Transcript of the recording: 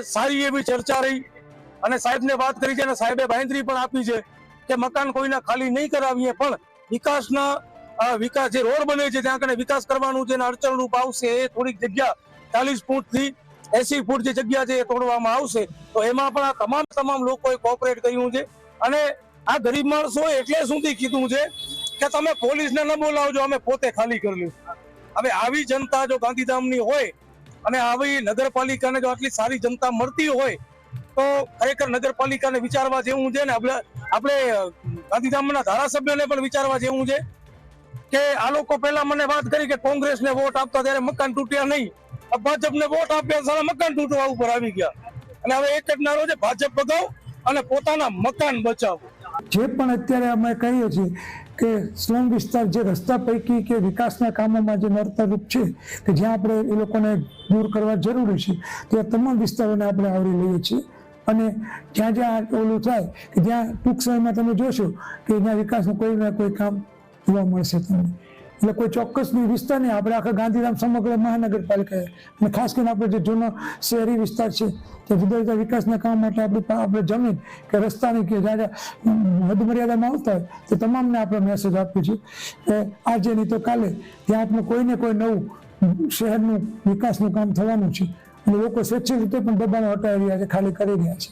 સારી એવી ચર્ચા રહી અને સાહેબને વાત કરી છે અને સાહેબે બાંહેધરી પણ આપી છે કે મકાન કોઈના ખાલી નહીં કરાવીએ, પણ વિકાસ જે રોડ બને છે ત્યાં કને વિકાસ કરવાનું છે અને અડચણરૂપ આવશે એ થોડીક જગ્યા 40 ફૂટથી 80 ફૂટ જે જગ્યા છે એ તોડવામાં આવશે. તો એમાં પણ આ તમામ લોકોએ કોઓપરેટ કર્યું છે અને આ ગરીબ માણસોએ એટલે સુધી કીધું છે કે તમે પોલીસને ન બોલાવજો, અમે પોતે ખાલી કરી લઈશું. હવે આવી જનતા જો ગાંધીધામની હોય અને આવી નગરપાલિકાને જો આટલી સારી જનતા મળતી હોય તો ખરેખર નગરપાલિકાને વિચારવા જેવું છે ને આપણે ગાંધીધામના ધારાસભ્યોને પણ વિચારવા જેવું છે કે આ લોકો પહેલા મને વાત કરી કે કોંગ્રેસને વોટ આપતા ત્યારે મકાન તૂટ્યા નહીં, ભાજપને વોટ આપ્યા સારા મકાન તૂટવા ઉપર આવી ગયા. અને હવે એક જ નારો છે, ભાજપ ભગાવ અને પોતાના મકાન બચાવો. જે પણ અત્યારે અમે કહીએ છીએ કે સ્લમ વિસ્તાર જે રસ્તા પૈકી કે વિકાસના કામોમાં જે નડતરરૂપ છે કે જ્યાં આપણે એ લોકોને દૂર કરવા જરૂરી છે તે તમામ વિસ્તારોને આપણે આવરી લઈએ છીએ. અને જ્યાં જ્યાં ઓલું થાય કે જ્યાં ટૂંક સમયમાં તમે જોશો કે જ્યાં વિકાસનું કોઈ ને કોઈ કામ જોવા મળશે તમને. એટલે કોઈ ચોક્કસ વિસ્તાર નહીં, આપણે આખા ગાંધીધામ સમગ્ર મહાનગરપાલિકાએ અને ખાસ કરીને આપણે જે જૂનો શહેરી વિસ્તાર છે કે જુદા જુદા વિકાસના કામ માટે આપણે જમીન કે રસ્તાની કે જ્યાં હદ મર્યાદામાં આવતા હોય તે તમામને આપણે મેસેજ આપ્યું છે કે આજે નહીં તો કાલે ત્યાં આપણે કોઈને કોઈ નવું શહેરનું વિકાસનું કામ થવાનું છે અને લોકો સ્વચ્છ રીતે પણ દબાણો હટાવી રહ્યા છે, ખાલી કરી રહ્યા છે.